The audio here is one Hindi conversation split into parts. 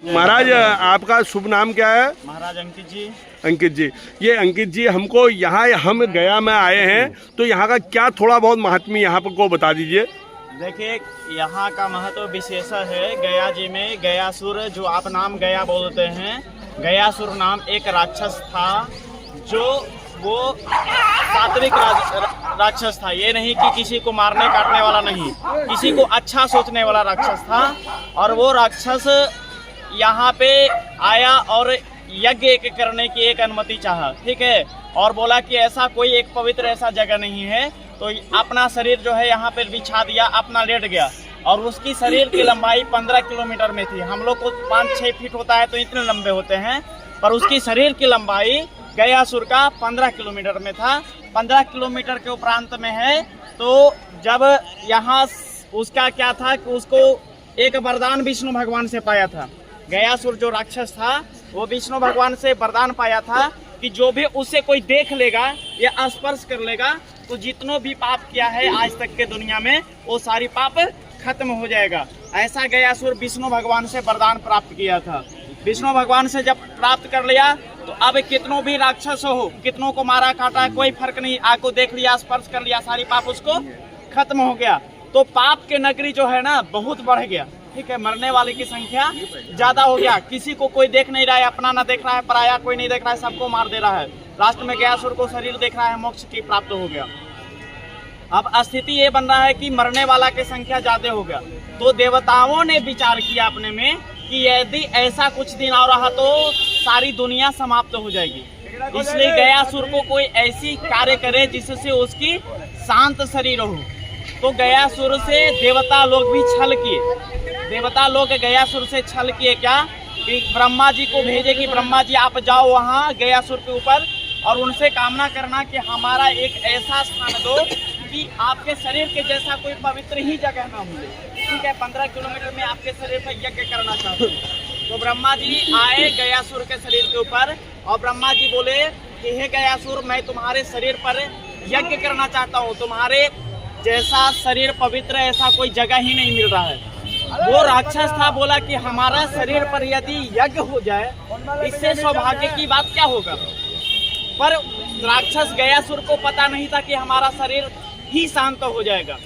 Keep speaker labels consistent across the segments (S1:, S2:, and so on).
S1: महाराज आपका शुभ नाम क्या है?
S2: महाराज अंकित जी।
S1: अंकित जी, ये अंकित जी हमको यहाँ हम गया में आए हैं, तो यहाँ का क्या थोड़ा बहुत महात्म्य यहाँ पर को बता दीजिए।
S2: देखिए, यहाँ का महत्व विशेष है। गया जी में गयासुर, जो आप नाम गया बोलते हैं, गयासुर नाम एक राक्षस था, जो वो सात्विक राक्षस था। ये नहीं कि किसी को मारने काटने वाला नहीं, किसी को अच्छा सोचने वाला राक्षस था। और वो राक्षस यहाँ पे आया और यज्ञ करने की एक अनुमति चाहा, ठीक है, और बोला कि ऐसा कोई एक पवित्र ऐसा जगह नहीं है, तो अपना शरीर जो है यहाँ पे बिछा दिया, अपना लेट गया। और उसकी शरीर की लंबाई 15 किलोमीटर में थी। हम लोग को 5-6 फीट होता है तो इतने लंबे होते हैं, पर उसकी शरीर की लंबाई गयासुर का 15 किलोमीटर में था। 15 किलोमीटर के उपरांत में है। तो जब यहाँ उसका क्या था कि उसको एक वरदान विष्णु भगवान से पाया था। गयासुर जो राक्षस था वो विष्णु भगवान से वरदान पाया था कि जो भी उसे कोई देख लेगा या स्पर्श कर लेगा तो जितनों भी पाप किया है आज तक के दुनिया में वो सारी पाप खत्म हो जाएगा। ऐसा गयासुर विष्णु भगवान से वरदान प्राप्त किया था। विष्णु भगवान से जब प्राप्त कर लिया तो अब कितनों भी राक्षस हो, कितनों को मारा काटा, कोई फर्क नहीं, आपको देख लिया, स्पर्श कर लिया, सारी पाप उसको खत्म हो गया। तो पाप के नगरी जो है ना बहुत बढ़ गया, ठीक है, मरने वाले की संख्या ज्यादा हो गया। किसी को कोई देख नहीं रहा है, अपना ना देख रहा है, पराया कोई नहीं देख रहा है, सबको मार दे रहा है। लास्ट में गयासुर को शरीर देख रहा है, मोक्ष की प्राप्त हो गया। अब स्थिति ये बन रहा है कि मरने वाला की संख्या ज्यादा हो गया। तो देवताओं ने विचार किया अपने में कि यदि ऐसा कुछ दिन और रहा तो सारी दुनिया समाप्त हो जाएगी, इसलिए गयासुर को कोई ऐसी कार्य करे जिससे उसकी शांत शरीर हो। तो गयासुर से देवता लोग भी छल किए। देवता लोग गयासुर से छल किए क्या कि ब्रह्मा जी को भेजे कि ब्रह्मा जी आप जाओ वहाँ गयासुर के ऊपर और उनसे कामना करना कि हमारा एक ऐसा स्थान दो कि आपके शरीर के जैसा कोई पवित्र ही जगह ना मिले, ठीक है, 15 किलोमीटर में आपके शरीर पर यज्ञ करना चाहते हैं। तो ब्रह्मा जी आए गयासुर के शरीर के ऊपर और ब्रह्मा जी बोले कि हे गयासुर, मैं तुम्हारे शरीर पर यज्ञ करना चाहता हूँ, तुम्हारे जैसा शरीर पवित्र ऐसा कोई जगह ही नहीं मिल रहा है। वो राक्षस था, बोला कि हमारा शरीर पर यदि यज्ञ हो जाए इससे सौभाग्य की बात क्या होगा। पर राक्षस गयासुर को पता नहीं था कि हमारा शरीर ही शांत हो जाएगा।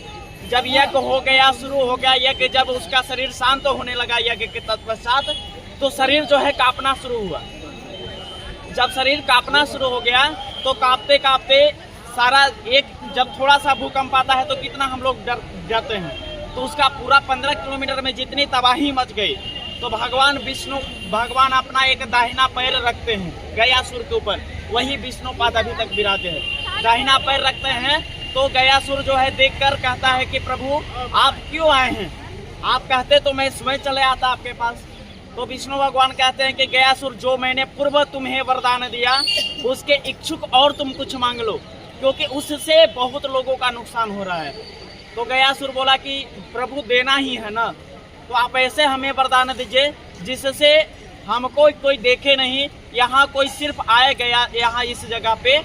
S2: जब यज्ञ हो गया, शुरू हो गया यज्ञ, जब उसका शरीर शांत होने लगा यज्ञ के तत्पश्चात, तो शरीर जो है कांपना शुरू हुआ। जब शरीर कांपना शुरू हो गया तो कांपते कांपते सारा एक, जब थोड़ा सा भूकंप आता है तो कितना हम लोग डर जाते हैं, तो उसका पूरा 15 किलोमीटर में जितनी तबाही मच गई। तो भगवान विष्णु भगवान अपना एक दाहिना पैर रखते हैं गयासुर के ऊपर, वही विष्णुपाद अभी तक विराजे हैं। दाहिना पैर रखते हैं तो गयासुर जो है देखकर कहता है कि प्रभु आप क्यों आए हैं, आप कहते तो मैं स्वयं चले आता आपके पास। तो विष्णु भगवान कहते हैं कि गयासुर, जो मैंने पूर्व तुम्हें वरदान दिया उसके इच्छुक और तुम कुछ मांग लो, क्योंकि उससे बहुत लोगों का नुकसान हो रहा है। तो गयासुर बोला कि प्रभु देना ही है ना, तो आप ऐसे हमें वरदान दीजिए जिससे हमको कोई देखे नहीं, यहाँ कोई सिर्फ आए गया यहाँ इस जगह पे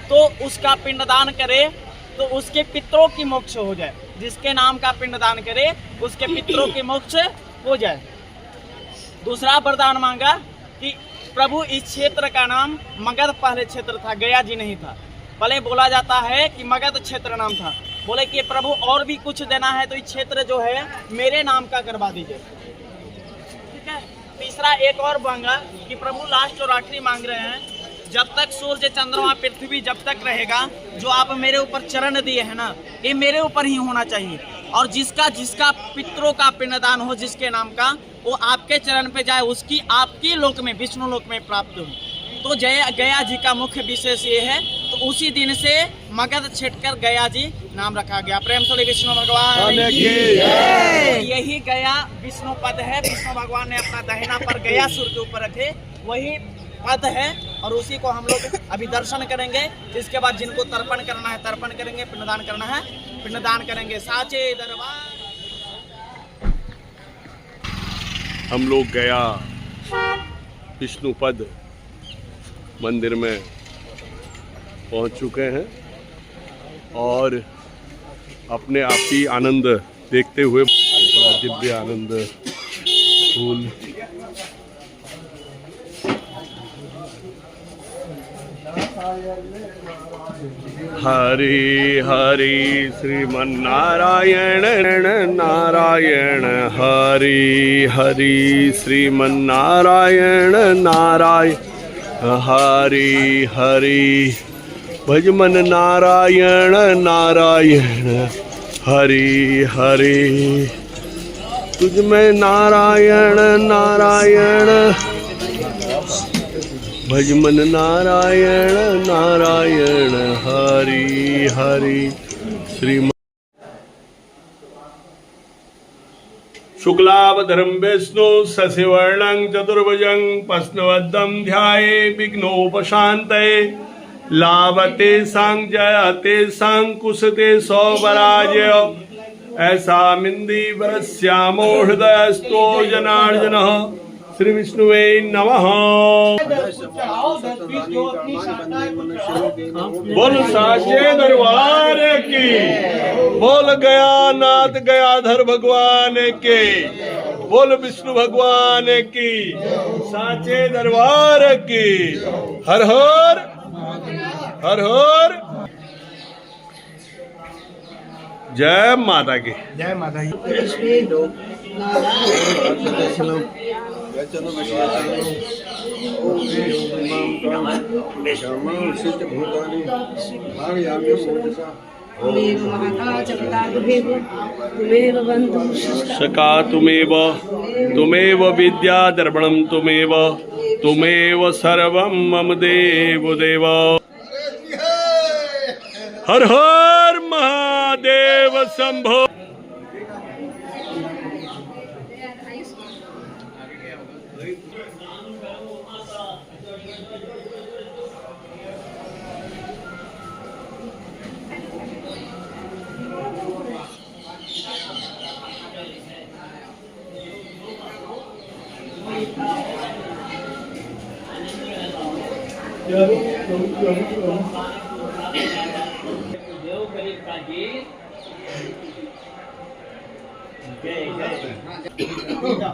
S2: तो उसका पिंडदान करे तो उसके पितरों की मोक्ष हो जाए। जिसके नाम का पिंडदान करे उसके पितरों की मोक्ष हो जाए। दूसरा वरदान मांगा कि प्रभु इस क्षेत्र का नाम मगध पहले क्षेत्र था, गया जी नहीं था, भले बोला जाता है कि मगध क्षेत्र नाम था। बोले कि प्रभु और भी कुछ देना है तो इस क्षेत्र जो है मेरे नाम का करवा दीजिए, ठीक है। तीसरा एक और मांगा कि प्रभु लास्ट और आखिरी मांग रहे हैं, जब तक सूर्य चंद्रमा पृथ्वी जब तक रहेगा, जो आप मेरे ऊपर चरण दिए हैं ना, ये मेरे ऊपर ही होना चाहिए, और जिसका जिसका पितरों का पिंडदान हो जिसके नाम का, वो आपके चरण पे जाए, उसकी आपकी लोक में विष्णु लोक में प्राप्त हो। तो गया जी का मुख्य विशेष ये है। तो उसी दिन से मगध छेड़कर गया जी नाम रखा गया। प्रेम से विष्णु भगवान यही गया विष्णु पद है। विष्णु भगवान ने अपना दाहिना पर गयासुर के ऊपर रखे, वही पद है, और उसी को हम लोग अभी दर्शन करेंगे। इसके बाद जिनको तर्पण करना है तर्पण करेंगे, पिंडदान करना है पिंडदान करेंगे। साचे दरबार
S1: हम लोग गया विष्णुपद मंदिर में पहुंच चुके हैं और अपने आप ही आनंद देखते हुए, दिव्य आनंद फूल हरि हरि श्रीमन्नारायण नारायण हरि हरि श्रीमन्नारायण नारायण हरि हरि भजमन नारायण नारायण हरि हरि तुझ में नारायण नारायण भजमन नारायण नारायण हरि हरि श्री शुक्लावधरं विष्णु शशिवर्णं चतुर्भुजं प्रश्नवद्धं ध्याये विघ्नोपशान्तये लाभते सांग जयते सांग कुशते सौवराज्य ऐसा मिंदी वरस्यामो हृदयस्थो जनार्दन श्री विष्णुवे नमः। बोल साचे दरबार की, बोल गयानाथ गयाधर भगवान के, बोल विष्णु भगवान की, साचे दरबार की। हर हर हर हर जय माता की।
S3: जय माता दी।
S1: सका तुमेव तुमेव विद्या दर्पणं तुमेव तुमेव सर्वं मम देव देव। हर हर महादेव शंभो।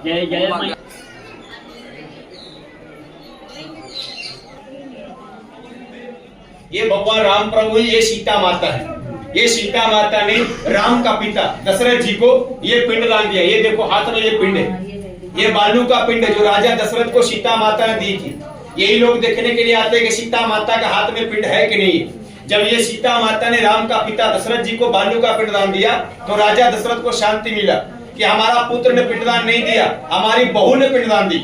S2: जय जय
S4: ये भगवान राम प्रभु, ये सीता माता है। ये सीता माता ने राम का पिता दशरथ जी को ये पिंड दान दिया। ये देखो हाथ में ये पिंड है, ये बालू का पिंड है जो राजा दशरथ को सीता माता ने दी थी। यही लोग देखने के लिए आते हैं कि सीता माता के हाथ में पिंड है कि नहीं। जब ये सीता माता ने राम का पिता दशरथ जी को बालू का पिंड दान दिया तो राजा दशरथ को शांति मिला कि हमारा पुत्र ने पिंडदान नहीं दिया, हमारी बहू ने पिंडदान दी,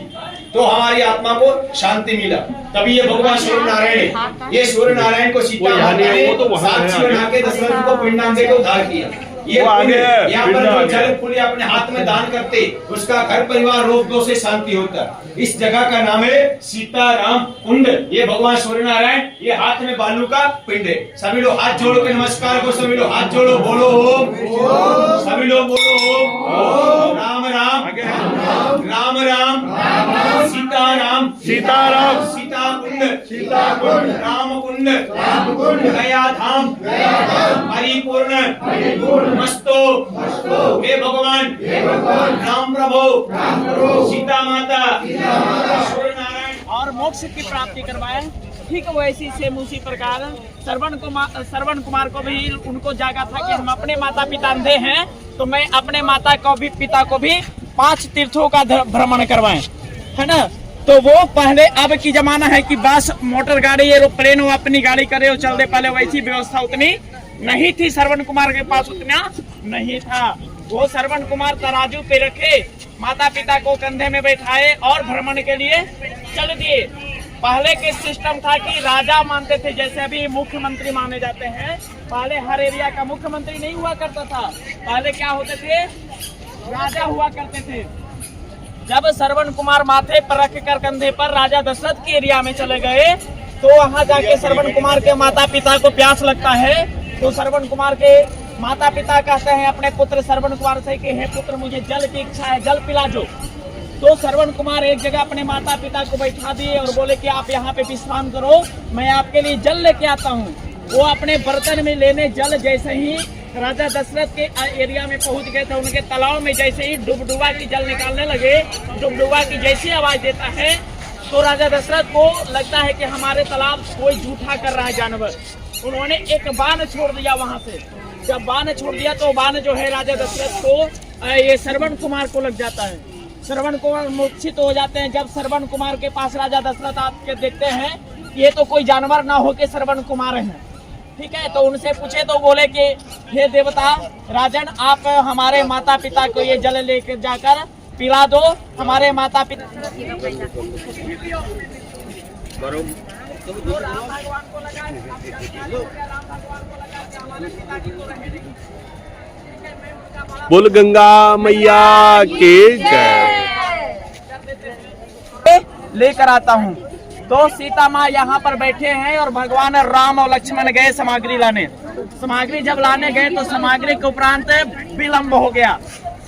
S4: तो हमारी आत्मा को शांति मिला। तभी ये भगवान सूर्य नारायण है, ये सूर्य नारायण को सीता माता ने साक्षी बना के दशरथ को पिंडदान देकर उद्धार किया। ये यहाँ पर जो जल फूल अपने हाथ में दान करते उसका घर परिवार रोग दोष से शांति होता है। इस जगह का नाम है सीताराम कुंड। ये भगवान सूर्य नारायण, ये हाथ में बालू का पिंड है। सभी लोग हाथ जोड़ के नमस्कार को, सभी लोग हाथ जोड़ो, बोलो ओम, सभी लोग बोलो ओम। राम राम राम राम सीताराम सीताराम सीता कुंड राम कुंड गया धाम परिपूर्ण मस्तो हे भगवान राम प्रभु सीता माता सूर्य नारायण
S2: और मोक्ष की प्राप्ति करवाए। ठीक वैसी सेम उसी प्रकार श्रवण कुमार को भी उनको जागा था कि हम अपने माता पिता अंधे हैं तो मैं अपने माता को भी पिता को भी 5 तीर्थों का भ्रमण करवाएं, है ना। तो वो पहले, अब की जमाना है कि बस मोटर गाड़ी एरोप्लेन वो अपनी गाड़ी करे और चल दे, पहले वैसी व्यवस्था उतनी नहीं थी। श्रवण कुमार के पास उतना नहीं था। वो श्रवण कुमार तराजू पे रखे, माता पिता को कंधे में बैठाए और भ्रमण के लिए चल दिए। पहले के सिस्टम था कि राजा मानते थे, जैसे अभी मुख्यमंत्री माने जाते हैं, पहले हर एरिया का मुख्यमंत्री नहीं हुआ करता था। पहले क्या होते थे, राजा हुआ करते थे। जब श्रवण कुमार माथे पर रख कर कंधे पर राजा दशरथ के एरिया में चले गए तो वहां जाके श्रवण कुमार के माता पिता को प्यास लगता है तो श्रवण कुमार के माता पिता कहते हैं अपने पुत्र श्रवण कुमार से कि हे पुत्र मुझे जल की इच्छा है, जल पिला दो। तो श्रवण कुमार एक जगह अपने माता पिता को बैठा दिए और बोले कि आप यहाँ पे विश्राम करो, मैं आपके लिए जल लेके आता हूँ। वो अपने बर्तन में लेने जल जैसे ही राजा दशरथ के एरिया में पहुंच गए थे, उनके तालाब में जैसे ही डुबडुबा की जल निकालने लगे, डुबडुबा की जैसी आवाज देता है तो राजा दशरथ को लगता है कि हमारे तालाब कोई जूठा कर रहा है जानवर। उन्होंने एक बाण छोड़ दिया वहां से। जब बाण छोड़ दिया तो बाण जो है राजा दशरथ को ये श्रवण कुमार को लग जाता है। श्रवण कुमार मूर्छित हो जाते हैं। जब श्रवण कुमार के पास राजा दशरथ आके देखते हैं ये तो कोई जानवर ना हो के श्रवण कुमार हैं, ठीक है। तो उनसे पूछे तो बोले कि हे देवता राजन, आप हमारे माता पिता को ये जल लेकर जाकर पिला दो। हमारे माता पिता तो राम भगवान को लगा, राम भगवान को लगा कि हमारे पिताजी तो रहेंगे।
S1: बोल गंगा मैया के जय।
S2: लेकर आता हूँ। तो सीता माँ यहाँ पर बैठे हैं और भगवान राम और लक्ष्मण गए सामग्री लाने। सामग्री जब लाने गए तो सामग्री के उपरांत विलम्ब हो गया।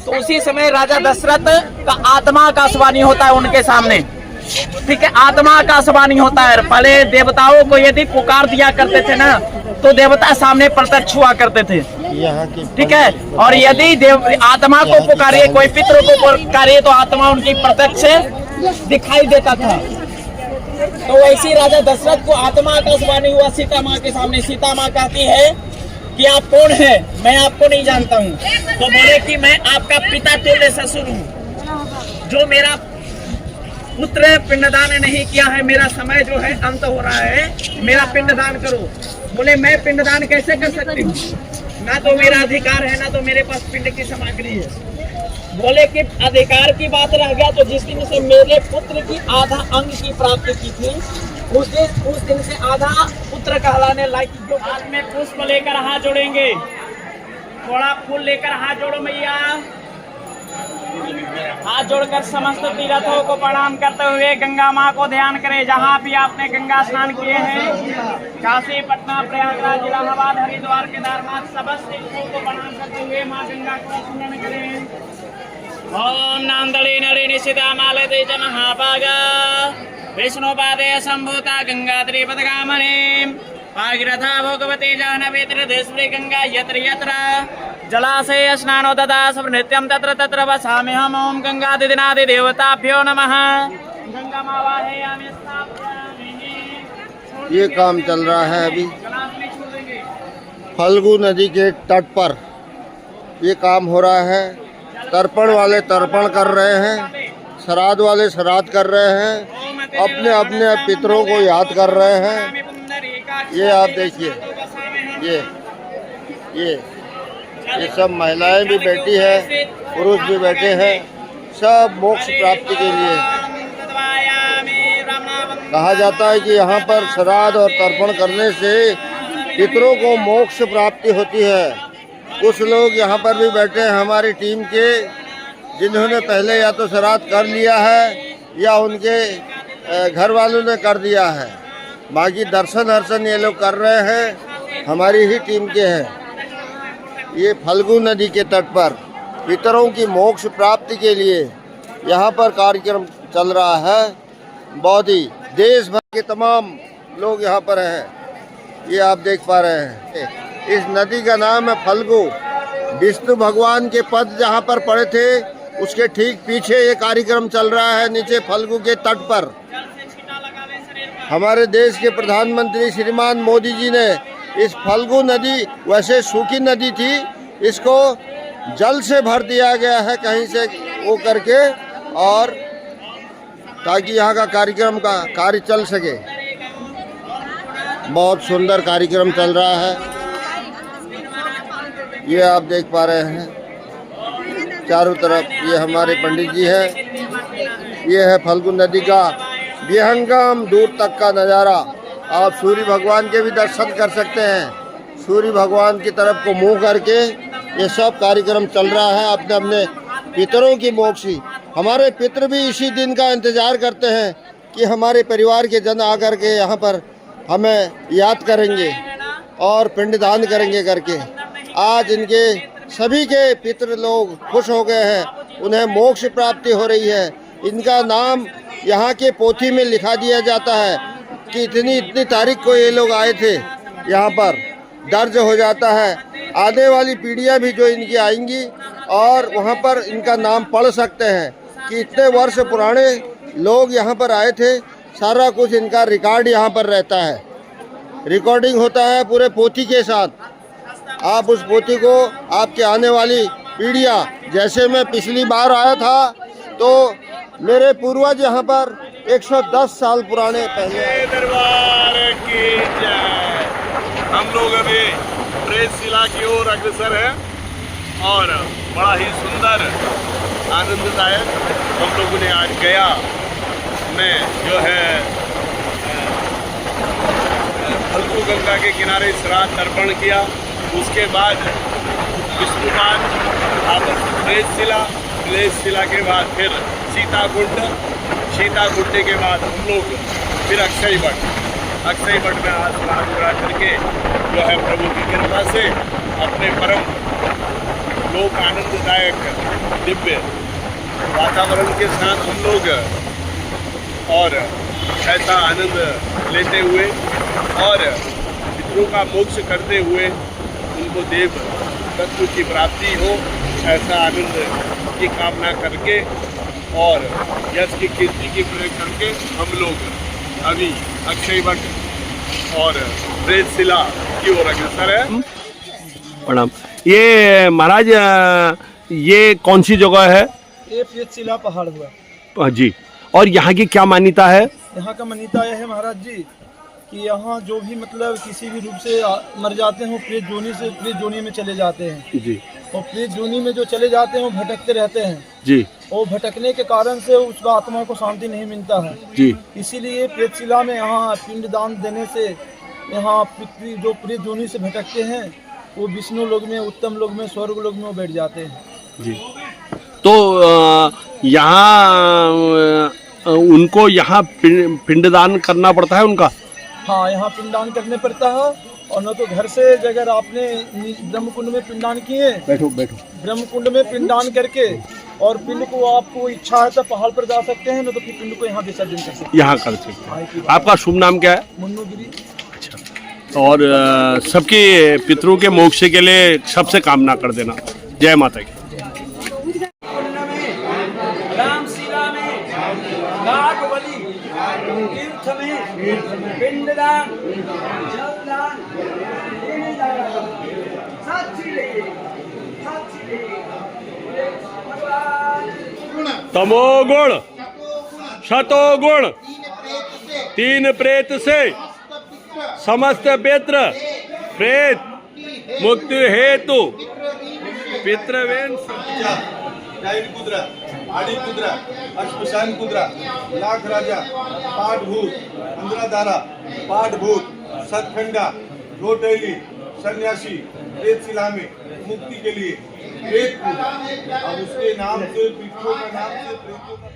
S2: तो उसी समय राजा दशरथ का आत्मा का आसवानी होता है उनके सामने, ठीक है। आत्मा का आसवानी होता है। पहले देवताओं को यदि पुकार दिया करते थे ना तो देवता सामने प्रत्यक्ष हुआ करते थे, ठीक है। और यदि आत्मा को पुकारिए, कोई पितरों को पुकारिए तो आत्मा उनकी प्रत्यक्ष दिखाई देता था। तो वैसे राजा दशरथ को आत्मा का आसवानी हुआ सीता माँ के सामने। सीता माँ कहती है कि आप कौन है, मैं आपको नहीं जानता हूँ। तो बोले कि मैं आपका पिता तुल्य ससुर हूँ, जो मेरा पुत्र पिंडदान नहीं किया है। मेरा समय जो है अंत हो रहा है, मेरा पिंडदान करो। बोले मैं पिंडदान कैसे कर सकती हूँ, ना तो मेरा अधिकार है ना तो मेरे पास पिंड की सामग्री है। बोले कि अधिकार की बात रह गया तो जिस दिन से मेरे पुत्र की आधा अंग की प्राप्ति की थी उस दिन से आधा पुत्र कहलाने लायक। जो हाथ में पुष्प लेकर हाथ जोड़ेंगे, थोड़ा फूल लेकर हाथ जोड़ो मैया। हाथ जोड़कर समस्त तीर्थों को प्रणाम करते हुए गंगा माँ को ध्यान करें। जहाँ भी आपने गंगा स्नान किए हैं, काशी, पटना, प्रयागराज, इलाहाबाद, हरिद्वार, केदारनाथ, समस्त तीर्थों को प्रणाम करते हुए माँ गंगा को स्मरण करें। ओम नांदली नरी निशिता मालते च महाभागा विष्णुपादे संभूता गंगाद्री पदगामने भागीरथा भोगवती जाह्नवी तीर्थेश्वरी गंगा यत्र यत्र जलाशय स्नानो ददा नित्यं तत्र तत्र वसाम्यहम्। ओम गंगादिनादि देवताभ्यो नमः। गंगा मावाहयामि स्थापयामि।
S3: ये काम चल रहा है अभी फल्गु नदी के तट पर। ये काम हो रहा है। तर्पण वाले तर्पण कर रहे हैं, श्राद्ध वाले श्राद्ध कर रहे हैं, अपने अपने पितरों को याद कर रहे हैं। ये आप देखिए, ये सब महिलाएं भी बैठी है, पुरुष भी बैठे हैं, सब मोक्ष प्राप्ति के लिए। कहा जाता है कि यहाँ पर श्राद्ध और तर्पण करने से पितरों को मोक्ष प्राप्ति होती है। कुछ लोग यहाँ पर भी बैठे हैं हमारी टीम के, जिन्होंने पहले या तो श्राद्ध कर लिया है या उनके घर वालों ने कर दिया है। बाकी दर्शन हर्शन ये लोग कर रहे हैं, हमारी ही टीम के हैं। ये फल्गु नदी के तट पर पितरों की मोक्ष प्राप्ति के लिए यहाँ पर कार्यक्रम चल रहा है। बहुत ही देश भर के तमाम लोग यहाँ पर हैं, ये आप देख पा रहे हैं। इस नदी का नाम है फल्गु। विष्णु भगवान के पद जहाँ पर पड़े थे उसके ठीक पीछे ये कार्यक्रम चल रहा है, नीचे फल्गु के तट पर। हमारे देश के प्रधानमंत्री श्रीमान मोदी जी ने इस फल्गु नदी, वैसे सूखी नदी थी, इसको जल से भर दिया गया है कहीं से वो करके, और ताकि यहाँ का कार्यक्रम का कार्य चल सके। बहुत सुंदर कार्यक्रम चल रहा है, ये आप देख पा रहे हैं चारों तरफ। ये हमारे पंडित जी हैं। ये है फल्गु नदी का विहंगम दूर तक का नज़ारा। आप सूर्य भगवान के भी दर्शन कर सकते हैं। सूर्य भगवान की तरफ को मुंह करके ये सब कार्यक्रम चल रहा है। अपने अपने पितरों की मोक्षी, हमारे पितर भी इसी दिन का इंतज़ार करते हैं कि हमारे परिवार के जन आकर के यहाँ पर हमें याद करेंगे और पिंडदान करेंगे करके। आज इनके सभी के पितृ लोग खुश हो गए हैं, उन्हें मोक्ष प्राप्ति हो रही है। इनका नाम यहाँ के पोथी में लिखा दिया जाता है कि इतनी तारीख को ये लोग आए थे, यहाँ पर दर्ज हो जाता है। आने वाली पीढ़ियाँ भी जो इनकी आएंगी और वहाँ पर इनका नाम पढ़ सकते हैं कि इतने वर्ष पुराने लोग यहाँ पर आए थे सारा कुछ इनका रिकॉर्ड यहाँ पर रहता है। रिकॉर्डिंग होता है पूरे पोथी के साथ। आप उस पोथी को आपके आने वाली पीढ़ियाँ, जैसे मैं पिछली बार आया था तो मेरे पूर्वज यहाँ पर 110 साल पुराने पहले
S1: दरबार की जय। हम लोग अभी प्रेतशिला की ओर अग्रसर हैं और बड़ा ही सुंदर आनंददायक हम लोगों ने आज गया में जो है फल्गु गंगा के किनारे श्राद्ध तर्पण किया। उसके बाद विष्णुपाद, प्रेतशिला के बाद फिर सीताकुंड के बाद हम लोग फिर अक्षय वट में आज स्नान करके जो है प्रभु की कृपा से अपने परम लोक आनंददायक दिव्य वातावरण के साथ हम लोग और ऐसा आनंद लेते हुए और पितरों का मोक्ष करते हुए उनको देव तत्व की प्राप्ति हो, ऐसा आनंद की कामना करके और यश की कीर्ति की प्रयोग करके हम लोग अभी अक्षय वट और प्रेतशिला की ओर अग्रसर है। प्रणाम। ये महाराज ये कौन सी जगह है?
S5: ये प्रेतशिला पहाड़ हुआ
S1: जी। और यहाँ की क्या मान्यता है?
S5: यहाँ का मान्यता यह है महाराज जी कि यहाँ जो भी मतलब किसी भी रूप से मर जाते हैं वो प्रेत जोनी में चले जाते हैं
S1: जी।
S5: और प्रेत जोनी में जो चले जाते हैं वो भटकते रहते हैं
S1: जी।
S5: और भटकने के कारण से उसका आत्मा को शांति नहीं मिलता है
S1: जी।
S5: इसीलिए प्रेतशिला में यहाँ पिंडदान देने से यहाँ जो प्रेत जोनी से भटकते हैं वो विष्णु लोक में, उत्तम लोक में, स्वर्ग लोक में वो बैठ जाते हैं
S1: जी। तो यहाँ उनको यहाँ पिंडदान करना पड़ता है उनका?
S5: हाँ, यहाँ पिंडदान करने पड़ता है। और न तो घर से अगर आपने ब्रह्मकुंड में पिंडदान किए,
S1: बैठो
S5: ब्रह्मकुंड में पिंडदान करके और पिंड को आपको इच्छा है तो पहाड़ पर जा सकते हैं, न तो फिर पिंड को यहाँ विसर्जन कर सकते हैं।
S1: यहाँ कर सकते हैं। आपका शुभ नाम क्या है?
S5: मुन्नूगिरी।
S1: अच्छा। और सबके पितरों के मोक्ष के लिए सबसे कामना कर देना। जय माता की।
S6: रामशिला में, नागबलि तीर्थ में पिंडदान, जलदान देने जा रहा है। साक्षी लेके
S1: तमोगुण शतोगुण तीन प्रेत से समस्त पितृ प्रेत मुक्ति हेतु पितृवेन
S7: डाइन कुद्रा, आड़ी कुद्रा, अश्मशान कुद्रा, लाख राजा, पाठभूत, अंधराधारा, पाठभूत, सतखंडा, रोटेली, सन्यासी, प्रेतशिला में मुक्ति के लिए प्रेत पूजा। अब उसके नाम से पितरों का नाम से प्रेतों का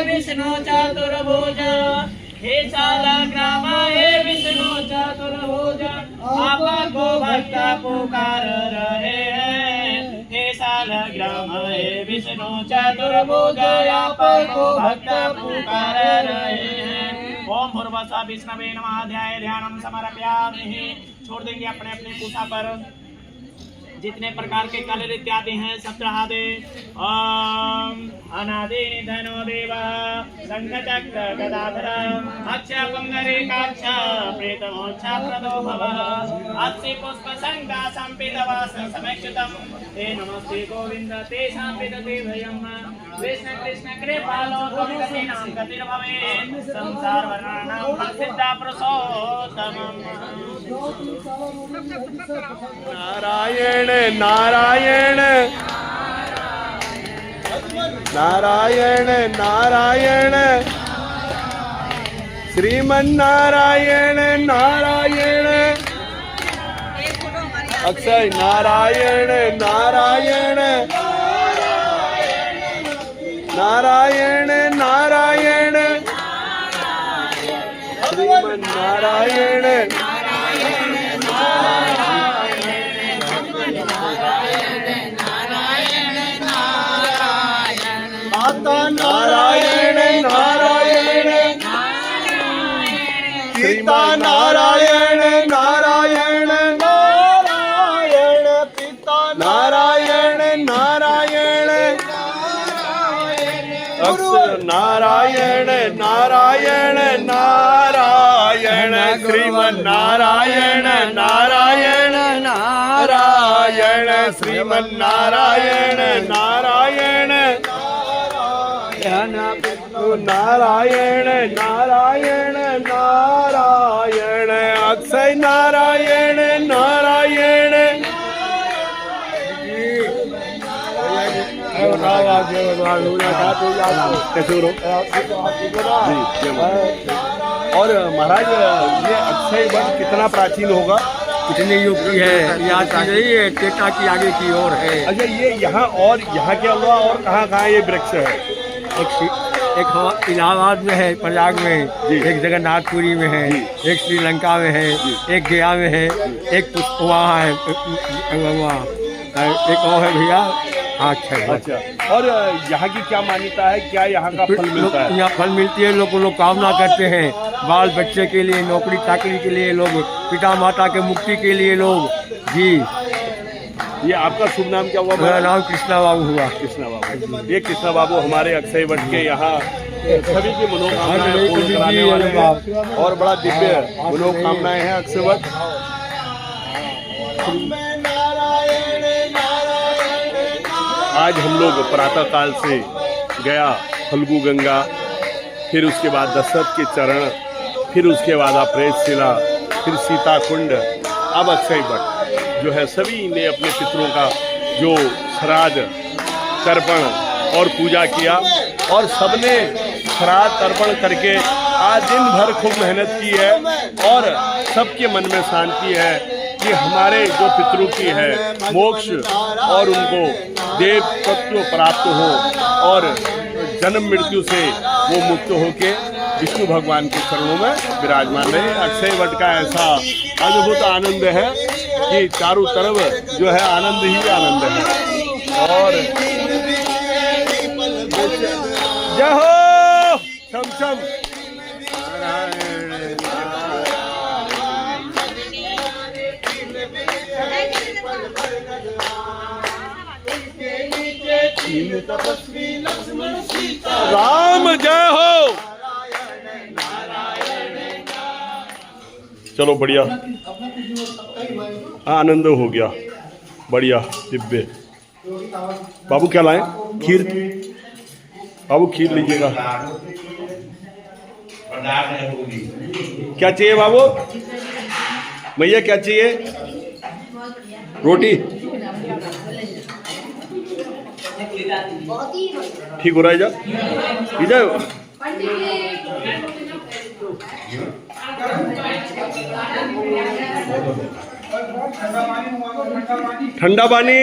S6: विष्णु चतुर्भुज, हे शालग्राम हे विष्णु चतुर्भुज, आपको भक्त पुकार रहे हैं। हे शालग्राम हे विष्णु चतुर्भुज, आपको भक्त पुकार रहे हैं। ओम भूर्भुवस्सुः विष्णवे नमः। ध्याय ध्यानम समर्पयामि। छोड़ देंगे अपने अपने कुशा पर जितने प्रकार के कलर इत्यादि हैं सब चढ़ा दे। ओम अनादि निधनो देवः शंखचक्र गदाधर अक्षय पुंडरीकाक्ष प्रेतमोक्ष प्रदो भवः। अक्षि पुष्प संगा संपित वास समेक्षितम् ते नमस्ते गोविंद ते संपितते भयम्। कृष्ण कृष्ण कृपालो त्वं गतिर्भवेत् संसार वर्णानां प्रसिद्धा पुरुषोत्तमम्।
S1: नारायण नारायण नारायण नारायण श्रीमन्नारायण नारायण अक्षय नारायण नारायण नारायण नारायण श्रीमन्नारायण माता नारायण नारायण पिता नारायण नारायण नारायण पिता नारायण नारायण नारायण नारायण नारायण श्रीमन्नारायण नारायण नारायण श्रीमन्नारायण नारायण नारायण नारायण नारायण अक्षय नारायण नारायण और महाराज ये अक्षय वट कितना प्राचीन होगा?
S8: कितने युग की है? यहाँ की नहीं है, टेटा की आगे की ओर है।
S1: अच्छा, ये यहाँ और यहाँ के अलावा और कहाँ कहाँ ये वृक्ष है?
S8: एक इलाहाबाद में है, प्रयाग में, एक जगन्नाथपुरी में है, एक श्रीलंका में है, एक गया में है, एक वहाँ है, वहाँ एक और है भैया। अच्छा,
S1: और यहाँ की क्या मान्यता है? क्या यहाँ का फल मिलता है?
S8: यहाँ फल मिलती है, लोग कामना करते हैं, बाल बच्चे के लिए, नौकरी चाकरी के लिए, लोग पिता माता के मुक्ति के लिए लोग। जी,
S1: ये आपका शुभ नाम क्या हुआ?
S8: मेरा नाम कृष्णा बाबू हुआ।
S1: कृष्णा बाबू। ये कृष्णा बाबू हमारे अक्षय वट के यहाँ सभी की मनोकामनाएं पूर्ण कराने वाले हैं और बड़ा दिव्य मनोकामनाएं हैं अक्षय वट। आज हम लोग प्रातः काल से गया, फल्गु गंगा, फिर उसके बाद दशरथ के चरण, फिर उसके बाद अप्रेत शिला, फिर सीता कुंड, अब अक्षय वट जो है सभी ने अपने पितरों का जो श्राद्ध तर्पण और पूजा किया और सबने श्राद्ध तर्पण करके आज दिन भर खूब मेहनत की है और सबके मन में शांति है कि हमारे जो पितरों की है मोक्ष और उनको देव तत्व प्राप्त हो और जन्म मृत्यु से वो मुक्त होके विष्णु भगवान के चरणों में विराजमान रहे। अक्षय वट का ऐसा अद्भुत आनंद है कि चारों तरफ जो है आनंद ही आनंद है। और जय हो छम छम राम जय हो। चलो बढ़िया, आनंद हो गया, बढ़िया दिव्य। बाबू क्या लाए? खीर। बाबू खीर लीजिएगा। क्या चाहिए बाबू? भैया क्या चाहिए? रोटी ठीक हो रहा है? जा इधर ठंडा पानी